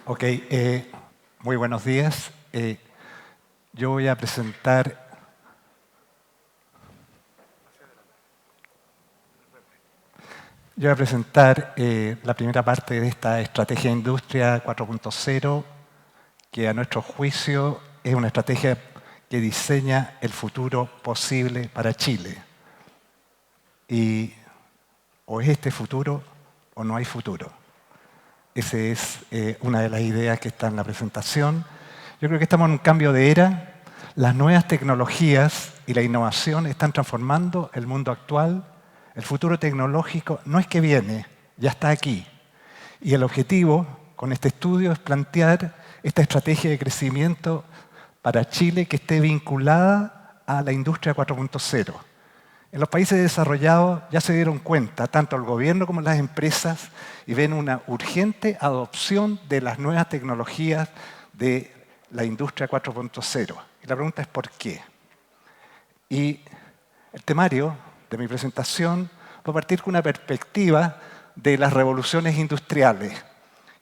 Ok, muy buenos días. Yo voy a presentar la primera parte de esta estrategia de industria 4.0, que a nuestro juicio es una estrategia que diseña el futuro posible para Chile. Y o es este futuro o no hay futuro. Esa es una de las ideas que está en la presentación. Yo creo que estamos en un cambio de era. Las nuevas tecnologías y la innovación están transformando el mundo actual. El futuro tecnológico no es que viene, ya está aquí. Y el objetivo con este estudio es plantear esta estrategia de crecimiento para Chile que esté vinculada a la industria 4.0. En los países desarrollados ya se dieron cuenta, tanto el gobierno como las empresas, y ven una urgente adopción de las nuevas tecnologías de la industria 4.0. Y la pregunta es ¿por qué? Y el temario de mi presentación va a partir con una perspectiva de las revoluciones industriales.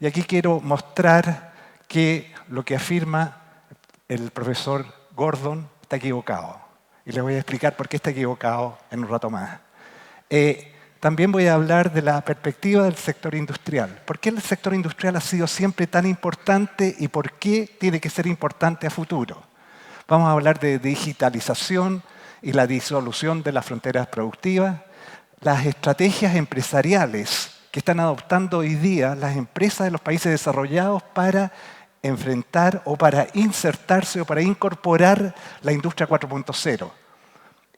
Y aquí quiero mostrar que lo que afirma el profesor Gordon está equivocado. Y les voy a explicar por qué está equivocado en un rato más. También voy a hablar de la perspectiva del sector industrial. ¿Por qué el sector industrial ha sido siempre tan importante y por qué tiene que ser importante a futuro? Vamos a hablar de digitalización y la disolución de las fronteras productivas, las estrategias empresariales que están adoptando hoy día las empresas de los países desarrollados para enfrentar o para insertarse o para incorporar la industria 4.0.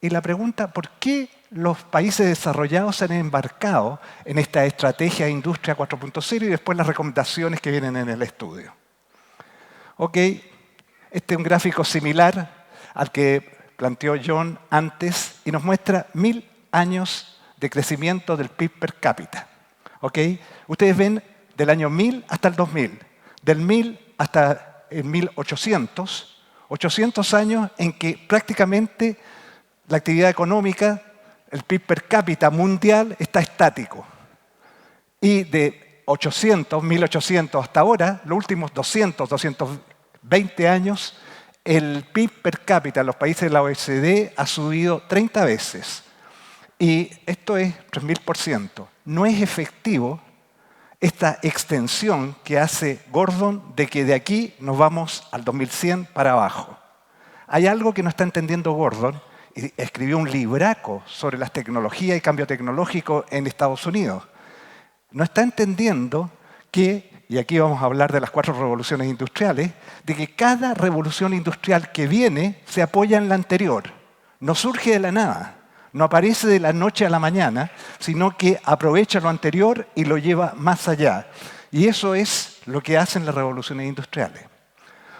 Y la pregunta, ¿por qué los países desarrollados se han embarcado en esta estrategia de industria 4.0 y después las recomendaciones que vienen en el estudio? Ok, este es un gráfico similar al que planteó John antes y nos muestra 1000 años de crecimiento del PIB per cápita. ¿Ok? Ustedes ven del año 1000 hasta el 2000, del 1000 hasta el 1800, 800 años en que prácticamente la actividad económica, el PIB per cápita mundial está estático. Y de 800, 1800 hasta ahora, los últimos 200, 220 años, el PIB per cápita en los países de la OECD ha subido 30 veces. Y esto es 3000%. No es efectivo esta extensión que hace Gordon de que de aquí nos vamos al 2100 para abajo. Hay algo que no está entendiendo Gordon, y escribió un libraco sobre las tecnologías y cambio tecnológico en Estados Unidos. No está entendiendo que, y aquí vamos a hablar de las 4 revoluciones industriales, de que cada revolución industrial que viene se apoya en la anterior. No surge de la nada, no aparece de la noche a la mañana, sino que aprovecha lo anterior y lo lleva más allá. Y eso es lo que hacen las revoluciones industriales.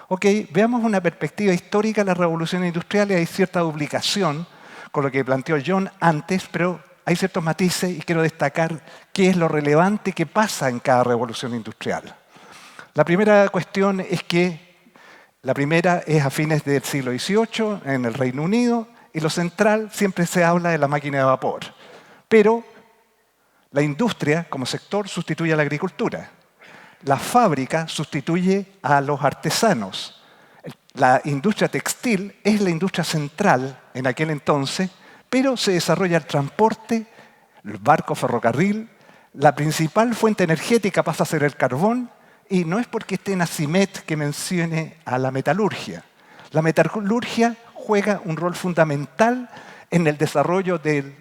Ok, veamos una perspectiva histórica de las revoluciones industriales. Hay cierta duplicación con lo que planteó John antes, pero hay ciertos matices y quiero destacar qué es lo relevante que pasa en cada revolución industrial. La primera cuestión es que la primera es a fines del siglo XVIII en el Reino Unido y lo central siempre se habla de la máquina de vapor. Pero la industria como sector sustituye a la agricultura. La fábrica sustituye a los artesanos. La industria textil es la industria central en aquel entonces, pero se desarrolla el transporte, el barco ferrocarril, la principal fuente energética pasa a ser el carbón, y no es porque esté en Asimet que mencione a la metalurgia. La metalurgia juega un rol fundamental en el desarrollo de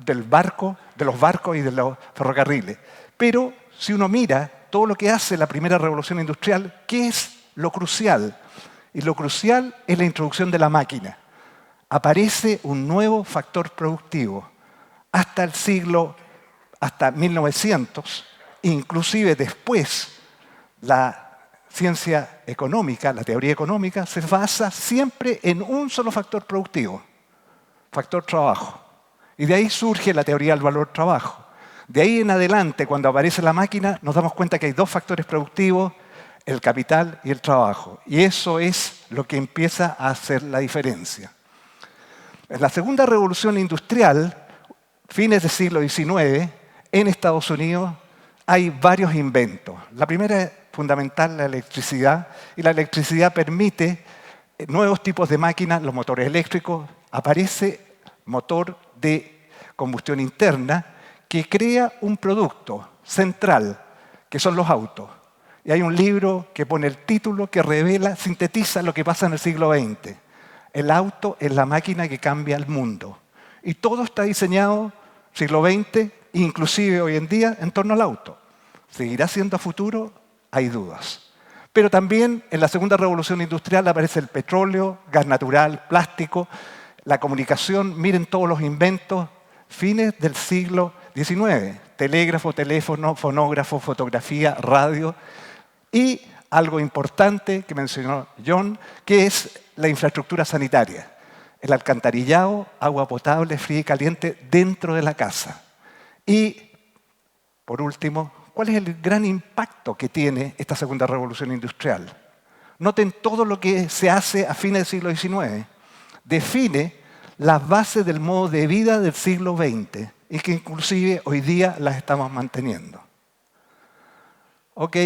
los barcos y de los ferrocarriles. Pero si uno mira todo lo que hace la primera revolución industrial, ¿qué es lo crucial? Y lo crucial es la introducción de la máquina. Aparece un nuevo factor productivo. Hasta 1900, inclusive después, la ciencia económica, la teoría económica, se basa siempre en un solo factor productivo, factor trabajo. Y de ahí surge la teoría del valor trabajo. De ahí en adelante, cuando aparece la máquina, nos damos cuenta que hay 2 factores productivos, el capital y el trabajo. Y eso es lo que empieza a hacer la diferencia. En la segunda revolución industrial, fines del siglo XIX, en Estados Unidos, hay varios inventos. La primera fundamental, la electricidad, y la electricidad permite nuevos tipos de máquinas, los motores eléctricos. Aparece motor de combustión interna que crea un producto central, que son los autos. Y hay un libro que pone el título que revela, sintetiza lo que pasa en el siglo XX. El auto es la máquina que cambia el mundo. Y todo está diseñado, siglo XX, inclusive hoy en día, en torno al auto. ¿Seguirá siendo a futuro? Hay dudas. Pero también en la segunda revolución industrial aparece el petróleo, gas natural, plástico, la comunicación. Miren todos los inventos, fines del siglo XIX. Telégrafo, teléfono, fonógrafo, fotografía, radio. Y algo importante que mencionó John, que es la infraestructura sanitaria. El alcantarillado, agua potable, fría y caliente dentro de la casa. Y, por último, ¿cuál es el gran impacto que tiene esta segunda revolución industrial? Noten todo lo que se hace a fines del siglo XIX. Define las bases del modo de vida del siglo XX y que inclusive hoy día las estamos manteniendo. Ok,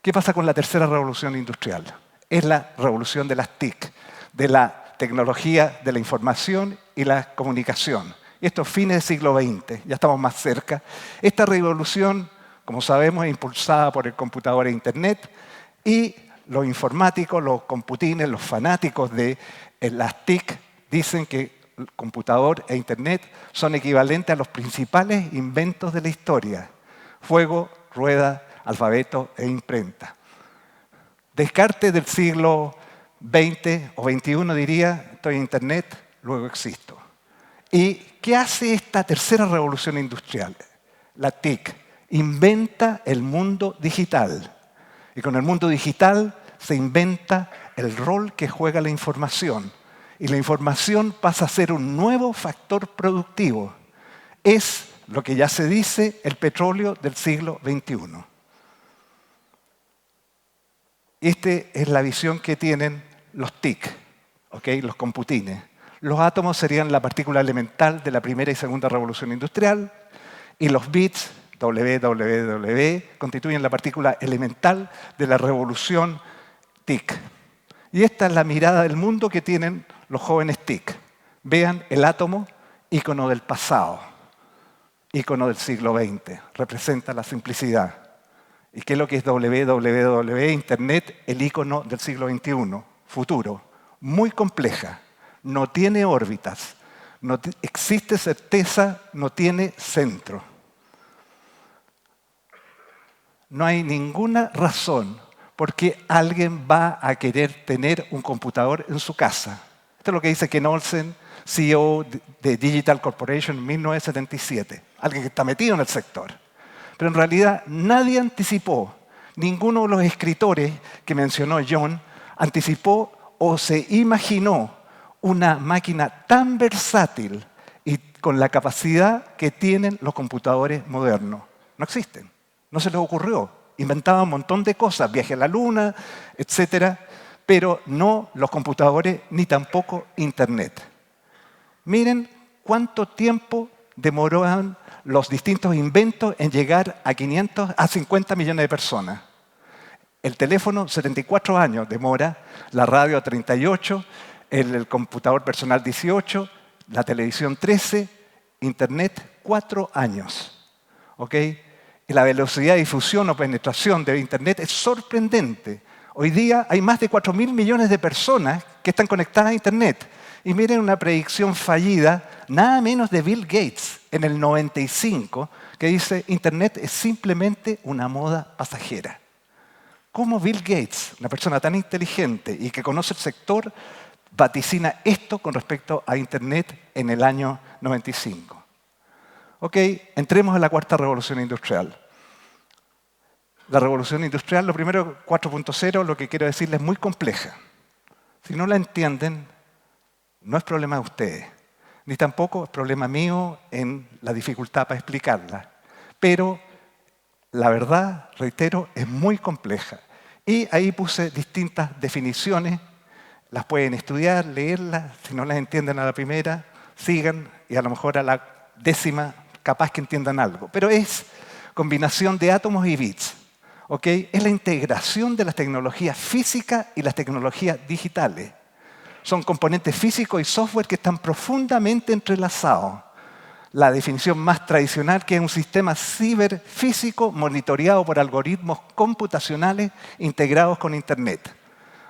¿qué pasa con la tercera revolución industrial? Es la revolución de las TIC, de la tecnología de la información y la comunicación. Y esto es fines del siglo XX, ya estamos más cerca. Esta revolución, como sabemos, es impulsada por el computador e Internet, y los informáticos, los computines, los fanáticos de las TIC dicen que el computador e Internet son equivalentes a los principales inventos de la historia: fuego, rueda, alfabeto e imprenta. Descartes del siglo XX o XXI diría: estoy en Internet, luego existo. ¿Y qué hace esta tercera revolución industrial? La TIC inventa el mundo digital. Y con el mundo digital se inventa el rol que juega la información. Y la información pasa a ser un nuevo factor productivo. Es lo que ya se dice el petróleo del siglo XXI. Esta es la visión que tienen los TIC, ¿okay? Los computines. Los átomos serían la partícula elemental de la primera y segunda revolución industrial, y los bits, www, constituyen la partícula elemental de la revolución TIC. Y esta es la mirada del mundo que tienen los jóvenes TIC. Vean el átomo, ícono del pasado, ícono del siglo XX, representa la simplicidad. ¿Y qué es lo que es www? Internet, el ícono del siglo XXI, futuro, muy compleja, no tiene órbitas, no existe certeza, no tiene centro. No hay ninguna razón por qué alguien va a querer tener un computador en su casa. Esto es lo que dice Ken Olsen, CEO de Digital Corporation en 1977, alguien que está metido en el sector. Pero en realidad nadie anticipó, ninguno de los escritores que mencionó John anticipó o se imaginó una máquina tan versátil y con la capacidad que tienen los computadores modernos. No existen, no se les ocurrió. Inventaban un montón de cosas, viaje a la luna, etc., pero no los computadores ni tampoco Internet. Miren cuánto tiempo demoraban los distintos inventos en llegar a 500 a 50 millones de personas. El teléfono, 74 años demora, la radio 38, el computador personal 18, la televisión 13, Internet 4 años. ¿Okay? Y la velocidad de difusión o penetración de Internet es sorprendente. Hoy día hay más de 4.000 millones de personas que están conectadas a Internet. Y miren una predicción fallida, nada menos de Bill Gates, en el 95, que dice: Internet es simplemente una moda pasajera. ¿Cómo Bill Gates, una persona tan inteligente y que conoce el sector, vaticina esto con respecto a Internet en el año 95? Ok, entremos a la cuarta revolución industrial. La revolución industrial, lo primero, 4.0, lo que quiero decirles es muy compleja. Si no la entienden, no es problema de ustedes, ni tampoco es problema mío en la dificultad para explicarla. Pero la verdad, reitero, es muy compleja. Y ahí puse distintas definiciones, las pueden estudiar, leerlas, si no las entienden a la primera, sigan y a lo mejor a la décima capaz que entiendan algo. Pero es combinación de átomos y bits. ¿ok? Es la integración de las tecnologías físicas y las tecnologías digitales. Son componentes físicos y software que están profundamente entrelazados. La definición más tradicional, que es un sistema ciberfísico monitoreado por algoritmos computacionales integrados con Internet.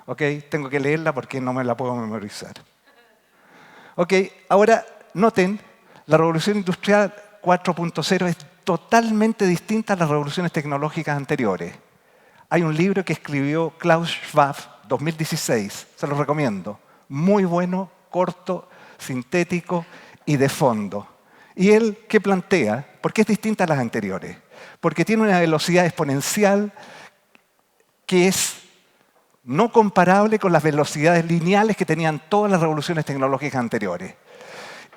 ¿Ok? Tengo que leerla porque no me la puedo memorizar. ¿Ok? Ahora, noten, la revolución industrial 4.0 es totalmente distinta a las revoluciones tecnológicas anteriores. Hay un libro que escribió Klaus Schwab, 2016, se lo recomiendo. Muy bueno, corto, sintético y de fondo. ¿Y él qué plantea? ¿Por qué es distinta a las anteriores? Porque tiene una velocidad exponencial que es no comparable con las velocidades lineales que tenían todas las revoluciones tecnológicas anteriores.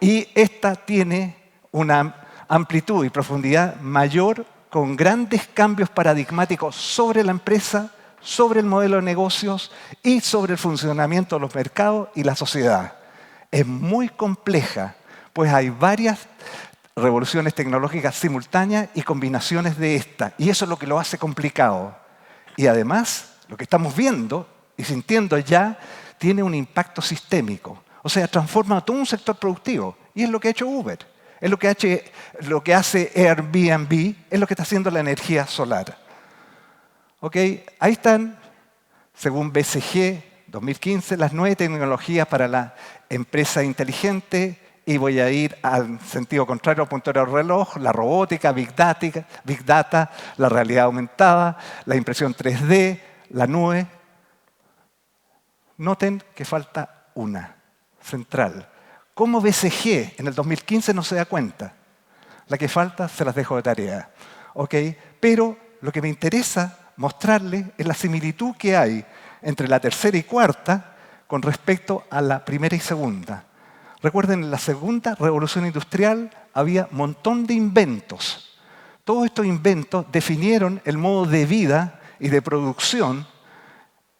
Y esta tiene una amplitud y profundidad mayor con grandes cambios paradigmáticos sobre la empresa, sobre el modelo de negocios y sobre el funcionamiento de los mercados y la sociedad. Es muy compleja, pues hay varias revoluciones tecnológicas simultáneas y combinaciones de esta, y eso es lo que lo hace complicado. Y además, lo que estamos viendo y sintiendo ya tiene un impacto sistémico, o sea, transforma todo un sector productivo, y es lo que ha hecho Uber, es lo que hace Airbnb, es lo que está haciendo la energía solar. ¿Ok? Ahí están, según BCG 2015, las 9 tecnologías para la empresa inteligente. Y voy a ir al sentido contrario al puntero del reloj: la robótica, Big Data, la realidad aumentada, la impresión 3D, la nube. Noten que falta una, central. ¿Cómo BCG en el 2015 no se da cuenta? La que falta se las dejo de tarea. ¿Ok? Pero lo que me interesa mostrarles es la similitud que hay entre la tercera y cuarta con respecto a la primera y segunda. Recuerden, en la segunda revolución industrial había un montón de inventos. Todos estos inventos definieron el modo de vida y de producción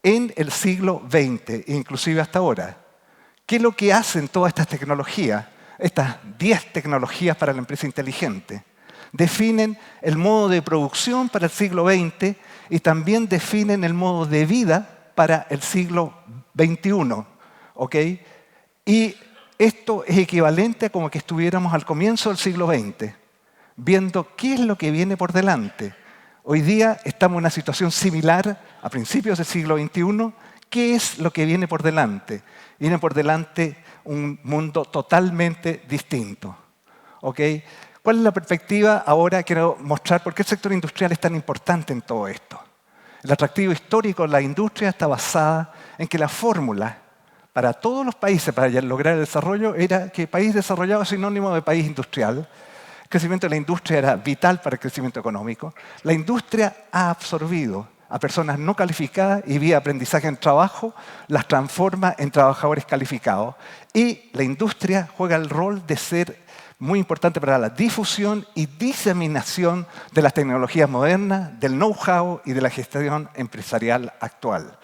en el siglo XX, inclusive hasta ahora. ¿Qué es lo que hacen todas estas tecnologías? Estas 10 tecnologías para la empresa inteligente. Definen el modo de producción para el siglo XX y también definen el modo de vida para el siglo XXI. ¿Ok? Y esto es equivalente a como que estuviéramos al comienzo del siglo XX, viendo qué es lo que viene por delante. Hoy día estamos en una situación similar a principios del siglo XXI. ¿Qué es lo que viene por delante? Viene por delante un mundo totalmente distinto. ¿Ok? ¿Cuál es la perspectiva? Ahora quiero mostrar por qué el sector industrial es tan importante en todo esto. El atractivo histórico de la industria está basada en que la fórmula para todos los países, para lograr el desarrollo, era que país desarrollado es sinónimo de país industrial. El crecimiento de la industria era vital para el crecimiento económico. La industria ha absorbido a personas no calificadas y vía aprendizaje en trabajo las transforma en trabajadores calificados. Y la industria juega el rol de ser muy importante para la difusión y diseminación de las tecnologías modernas, del know-how y de la gestión empresarial actual.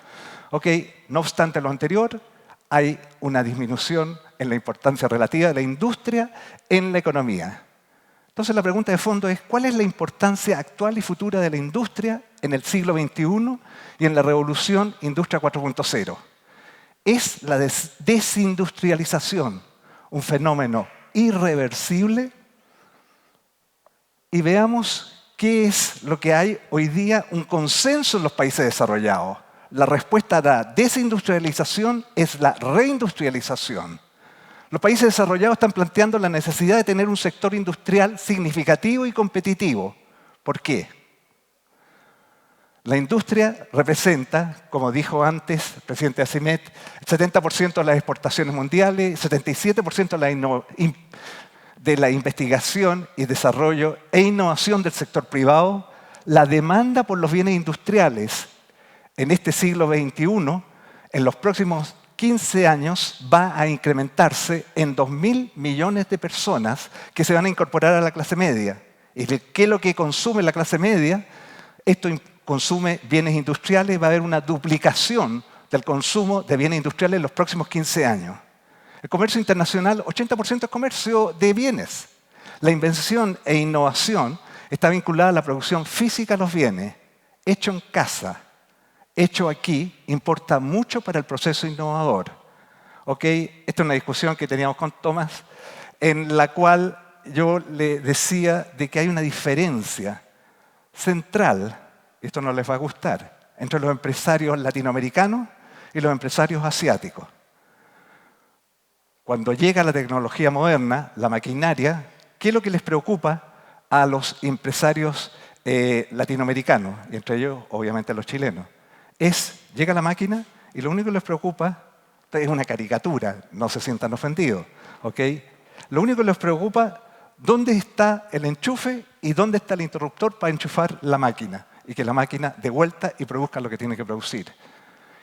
¿Ok? No obstante lo anterior, hay una disminución en la importancia relativa de la industria en la economía. Entonces la pregunta de fondo es: ¿cuál es la importancia actual y futura de la industria en el siglo XXI y en la revolución Industria 4.0? ¿Es la desindustrialización un fenómeno irreversible? Y veamos qué es lo que hay hoy día, un consenso en los países desarrollados. La respuesta a la desindustrialización es la reindustrialización. Los países desarrollados están planteando la necesidad de tener un sector industrial significativo y competitivo. ¿Por qué? La industria representa, como dijo antes el presidente Asimet, el 70% de las exportaciones mundiales, 77% de la investigación y desarrollo e innovación del sector privado. La demanda por los bienes industriales en este siglo XXI, en los próximos 15 años, va a incrementarse en 2.000 millones de personas que se van a incorporar a la clase media. ¿Y qué es lo que consume la clase media? Esto consume bienes industriales, va a haber una duplicación del consumo de bienes industriales en los próximos 15 años. El comercio internacional, 80% es comercio de bienes. La invención e innovación está vinculada a la producción física de los bienes. hecho en casa, hecho aquí, importa mucho para el proceso innovador. ¿Ok? Esta es una discusión que teníamos con Tomás, en la cual yo le decía de que hay una diferencia central, y esto no les va a gustar, entre los empresarios latinoamericanos y los empresarios asiáticos. Cuando llega la tecnología moderna, la maquinaria, ¿qué es lo que les preocupa a los empresarios latinoamericanos? Y entre ellos, obviamente, a los chilenos. Llega la máquina y lo único que les preocupa es una caricatura, no se sientan ofendidos. ¿Ok? Lo único que les preocupa, ¿dónde está el enchufe y dónde está el interruptor para enchufar la máquina? Y que la máquina dé vuelta y produzca lo que tiene que producir.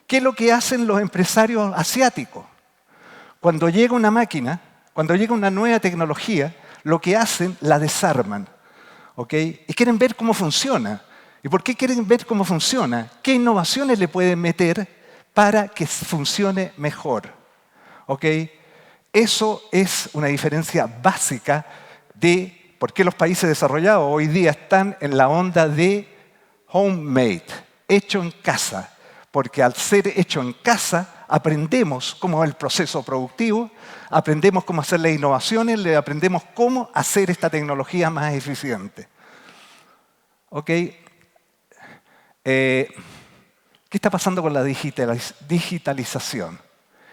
¿Qué es lo que hacen los empresarios asiáticos? Cuando llega una máquina, cuando llega una nueva tecnología, lo que hacen, la desarman. ¿Ok? Y quieren ver cómo funciona. ¿Y por qué quieren ver cómo funciona? ¿Qué innovaciones le pueden meter para que funcione mejor? ¿Ok? Eso es una diferencia básica de por qué los países desarrollados hoy día están en la onda de homemade, hecho en casa. Porque al ser hecho en casa, aprendemos cómo es el proceso productivo, aprendemos cómo hacer las innovaciones, aprendemos cómo hacer esta tecnología más eficiente. ¿Ok? ¿Qué está pasando con la digitalización?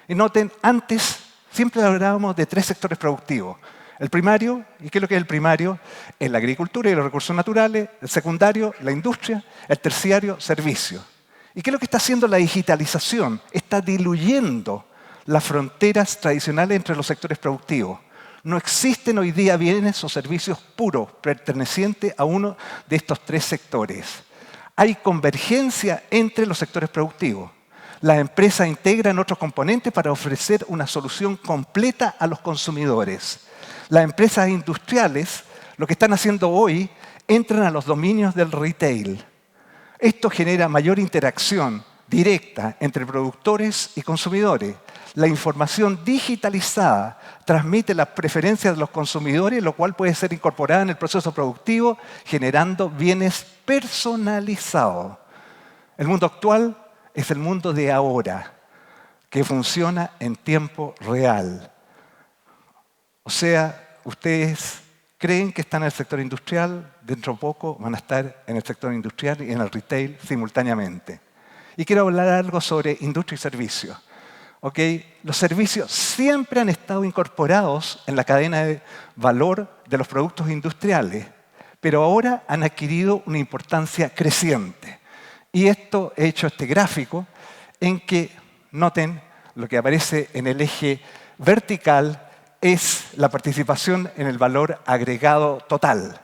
Y noten, antes siempre hablábamos de 3 sectores productivos. El primario, ¿y qué es lo que es el primario? Es la agricultura y los recursos naturales. El secundario, la industria. El terciario, servicios. ¿Y qué es lo que está haciendo la digitalización? Está diluyendo las fronteras tradicionales entre los sectores productivos. No existen hoy día bienes o servicios puros pertenecientes a uno de estos 3 sectores. Hay convergencia entre los sectores productivos. Las empresas integran otros componentes para ofrecer una solución completa a los consumidores. Las empresas industriales, lo que están haciendo hoy, entran a los dominios del retail. Esto genera mayor interacción directa entre productores y consumidores. La información digitalizada transmite las preferencias de los consumidores, lo cual puede ser incorporada en el proceso productivo, generando bienes personalizados. El mundo actual es el mundo de ahora, que funciona en tiempo real. O sea, ustedes creen que están en el sector industrial, dentro de poco van a estar en el sector industrial y en el retail simultáneamente. Y quiero hablar algo sobre industria y servicios. ¿Okay? Los servicios siempre han estado incorporados en la cadena de valor de los productos industriales, pero ahora han adquirido una importancia creciente. Y esto he hecho este gráfico en que, noten, lo que aparece en el eje vertical es la participación en el valor agregado total.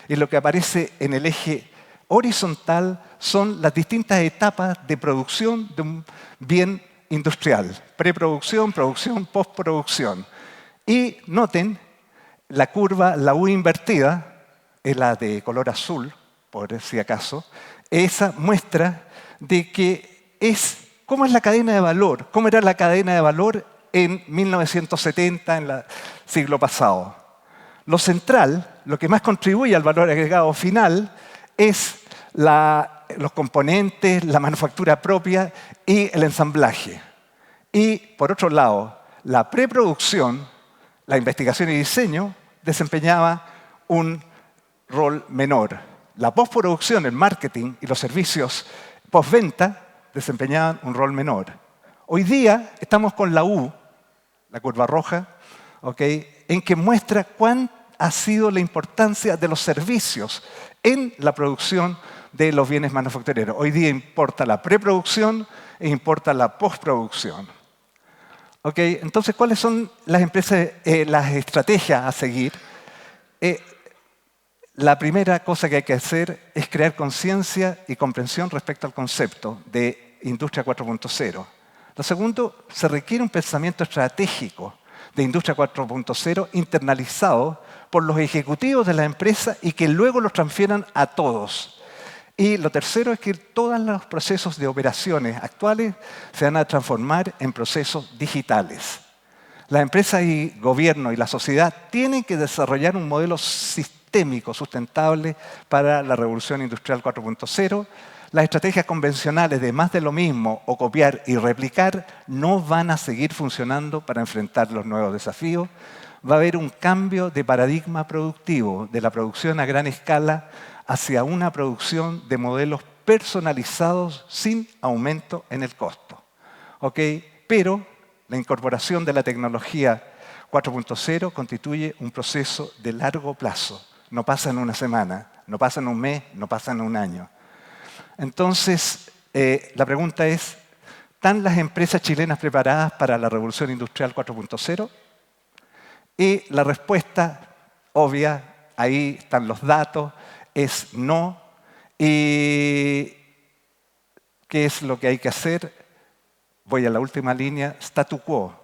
Y lo que aparece en el eje horizontal son las distintas etapas de producción de un bien industrial. Preproducción, producción, postproducción. Y noten, la curva, la U invertida, es la de color azul, por si acaso, esa muestra de que cómo es la cadena de valor, cómo era la cadena de valor en 1970, en el siglo pasado. Lo central, lo que más contribuye al valor agregado final, es los componentes, la manufactura propia y el ensamblaje. Y, por otro lado, la preproducción, la investigación y diseño, desempeñaba un rol menor. La postproducción, el marketing y los servicios postventa desempeñaban un rol menor. Hoy día estamos con la U, la curva roja, ¿okay? En que muestra cuán ha sido la importancia de los servicios en la producción de los bienes manufactureros. Hoy día importa la preproducción e importa la postproducción. ¿Okay? Entonces, ¿cuáles son las estrategias a seguir? La primera cosa que hay que hacer es crear conciencia y comprensión respecto al concepto de Industria 4.0. Lo segundo, se requiere un pensamiento estratégico de Industria 4.0 internalizado por los ejecutivos de la empresa y que luego los transfieran a todos. Y lo tercero es que todos los procesos de operaciones actuales se van a transformar en procesos digitales. Las empresas y gobierno y la sociedad tienen que desarrollar un modelo sistémico sistémico sustentable para la revolución industrial 4.0. Las estrategias convencionales de más de lo mismo o copiar y replicar no van a seguir funcionando para enfrentar los nuevos desafíos. Va a haber un cambio de paradigma productivo de la producción a gran escala hacia una producción de modelos personalizados sin aumento en el costo. ¿Ok? Pero la incorporación de la tecnología 4.0 constituye un proceso de largo plazo. No pasa en una semana, no pasa en un mes, no pasa en un año. Entonces, la pregunta es, ¿están las empresas chilenas preparadas para la revolución industrial 4.0? Y la respuesta obvia, ahí están los datos, es no. ¿Y qué es lo que hay que hacer? Voy a la última línea, statu quo,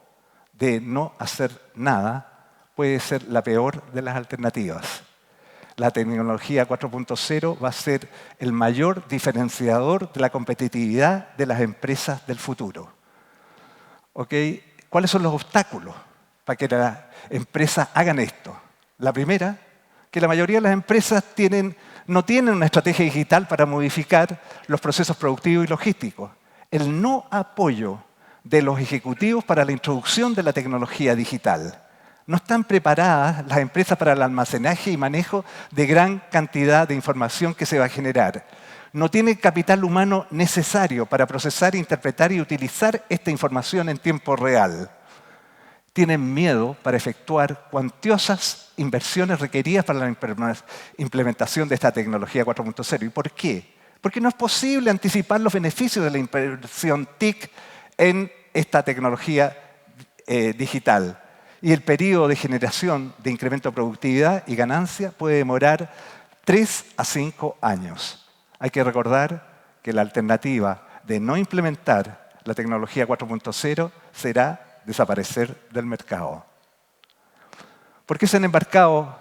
de no hacer nada, puede ser la peor de las alternativas. La tecnología 4.0 va a ser el mayor diferenciador de la competitividad de las empresas del futuro. ¿Ok? ¿Cuáles son los obstáculos para que las empresas hagan esto? La primera, que la mayoría de las empresas no tienen una estrategia digital para modificar los procesos productivos y logísticos. El no apoyo de los ejecutivos para la introducción de la tecnología digital. No están preparadas las empresas para el almacenaje y manejo de gran cantidad de información que se va a generar. No tienen capital humano necesario para procesar, interpretar y utilizar esta información en tiempo real. Tienen miedo para efectuar cuantiosas inversiones requeridas para la implementación de esta tecnología 4.0. ¿Y por qué? Porque no es posible anticipar los beneficios de la inversión TIC en esta tecnología digital. Y el periodo de generación de incremento de productividad y ganancia puede demorar 3 a 5 años. Hay que recordar que la alternativa de no implementar la tecnología 4.0 será desaparecer del mercado. ¿Por qué se han embarcado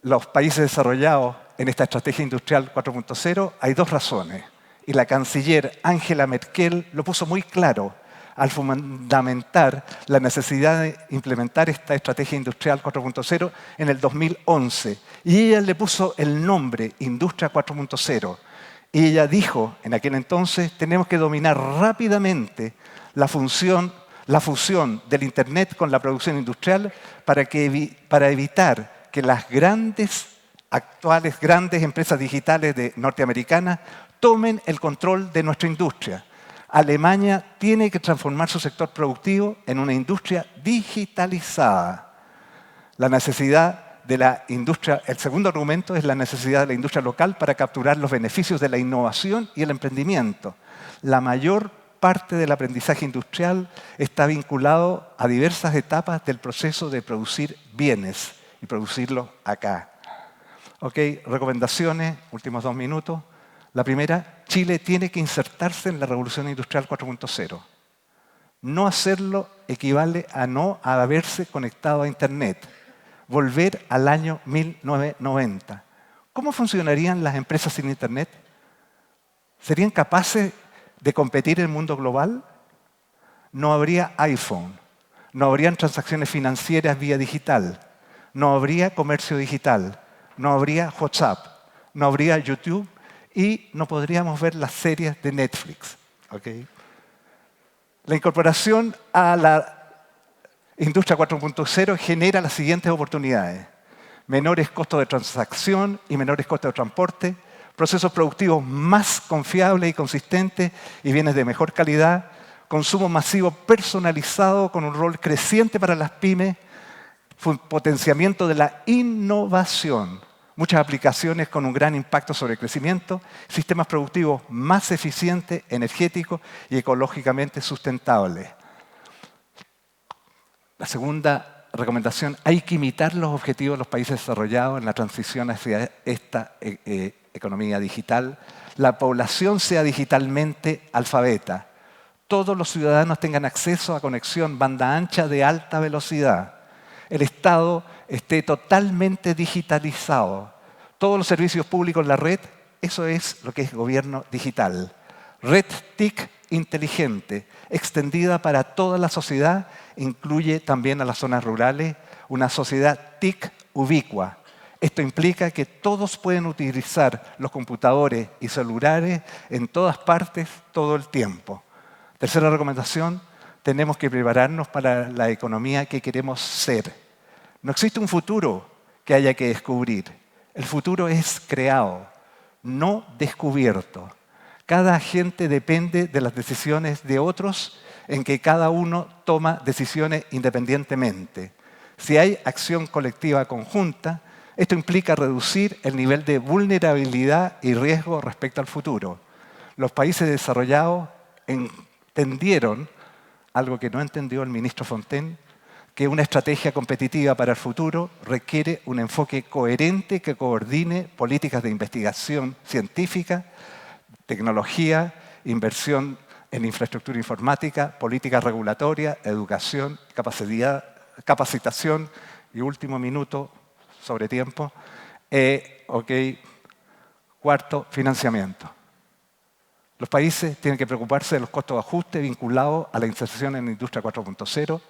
los países desarrollados en esta estrategia industrial 4.0? Hay dos razones. Y la canciller Angela Merkel lo puso muy claro al fundamentar la necesidad de implementar esta estrategia industrial 4.0 en el 2011. Y ella le puso el nombre Industria 4.0. Y ella dijo en aquel entonces, tenemos que dominar rápidamente la fusión del Internet con la producción industrial para evitar que las actuales grandes empresas digitales norteamericanas tomen el control de nuestra industria. Alemania tiene que transformar su sector productivo en una industria digitalizada. La necesidad de la industria, el segundo argumento es la necesidad de la industria local para capturar los beneficios de la innovación y el emprendimiento. La mayor parte del aprendizaje industrial está vinculado a diversas etapas del proceso de producir bienes y producirlos acá. Ok, recomendaciones, últimos 2 minutos. La primera, Chile tiene que insertarse en la revolución industrial 4.0. No hacerlo equivale a no haberse conectado a Internet. Volver al año 1990. ¿Cómo funcionarían las empresas sin Internet? ¿Serían capaces de competir en el mundo global? No habría iPhone, no habrían transacciones financieras vía digital, no habría comercio digital, no habría WhatsApp, no habría YouTube y no podríamos ver las series de Netflix. ¿Okay? La incorporación a la Industria 4.0 genera las siguientes oportunidades. Menores costos de transacción y menores costos de transporte, procesos productivos más confiables y consistentes y bienes de mejor calidad, consumo masivo personalizado con un rol creciente para las pymes, potenciamiento de la innovación, muchas aplicaciones con un gran impacto sobre el crecimiento, sistemas productivos más eficientes, energéticos y ecológicamente sustentables. La segunda recomendación, hay que imitar los objetivos de los países desarrollados en la transición hacia esta economía digital. La población sea digitalmente alfabeta. Todos los ciudadanos tengan acceso a conexión banda ancha de alta velocidad. El Estado esté totalmente digitalizado. Todos los servicios públicos en la red, eso es lo que es gobierno digital. Red TIC inteligente, extendida para toda la sociedad, incluye también a las zonas rurales, una sociedad TIC ubicua. Esto implica que todos pueden utilizar los computadores y celulares en todas partes, todo el tiempo. Tercera recomendación, tenemos que prepararnos para la economía que queremos ser. No existe un futuro que haya que descubrir. El futuro es creado, no descubierto. Cada agente depende de las decisiones de otros en que cada uno toma decisiones independientemente. Si hay acción colectiva conjunta, esto implica reducir el nivel de vulnerabilidad y riesgo respecto al futuro. Los países desarrollados entendieron, algo que no entendió el ministro Fontaine, que una estrategia competitiva para el futuro requiere un enfoque coherente que coordine políticas de investigación científica, tecnología, inversión en infraestructura informática, política regulatoria, educación, capacitación y último minuto sobre tiempo. Cuarto, financiamiento. Los países tienen que preocuparse de los costos de ajuste vinculados a la inserción en la industria 4.0.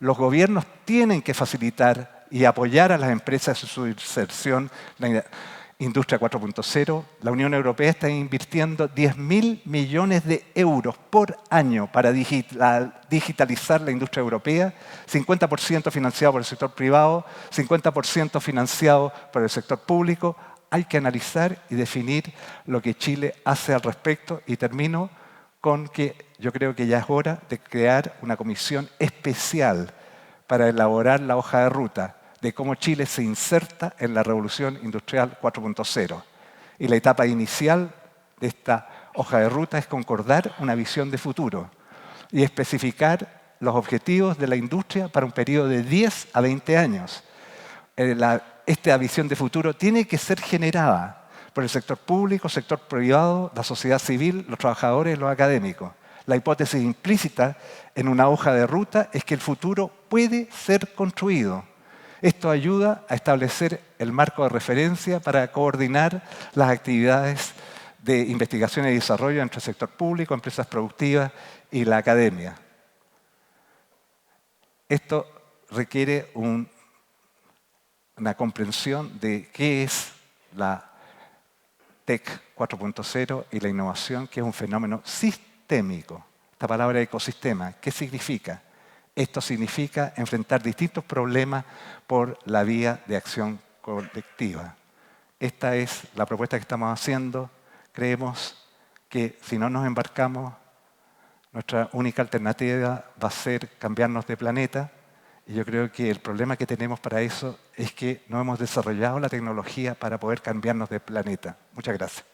Los gobiernos tienen que facilitar y apoyar a las empresas en su inserción en la industria 4.0. La Unión Europea está invirtiendo 10.000 millones de euros por año para digitalizar la industria europea, 50% financiado por el sector privado, 50% financiado por el sector público. Hay que analizar y definir lo que Chile hace al respecto. Y termino con que yo creo que ya es hora de crear una comisión especial para elaborar la hoja de ruta de cómo Chile se inserta en la revolución industrial 4.0. Y la etapa inicial de esta hoja de ruta es concordar una visión de futuro y especificar los objetivos de la industria para un periodo de 10 a 20 años. Esta visión de futuro tiene que ser generada por el sector público, el sector privado, la sociedad civil, los trabajadores y los académicos. La hipótesis implícita en una hoja de ruta es que el futuro puede ser construido. Esto ayuda a establecer el marco de referencia para coordinar las actividades de investigación y desarrollo entre el sector público, empresas productivas y la academia. Esto requiere una comprensión de qué es la TEC 4.0 y la innovación, que es un fenómeno sistémico. Esta palabra ecosistema, ¿qué significa? Esto significa enfrentar distintos problemas por la vía de acción colectiva. Esta es la propuesta que estamos haciendo. Creemos que si no nos embarcamos, nuestra única alternativa va a ser cambiarnos de planeta. Y yo creo que el problema que tenemos para eso es que no hemos desarrollado la tecnología para poder cambiarnos de planeta. Muchas gracias.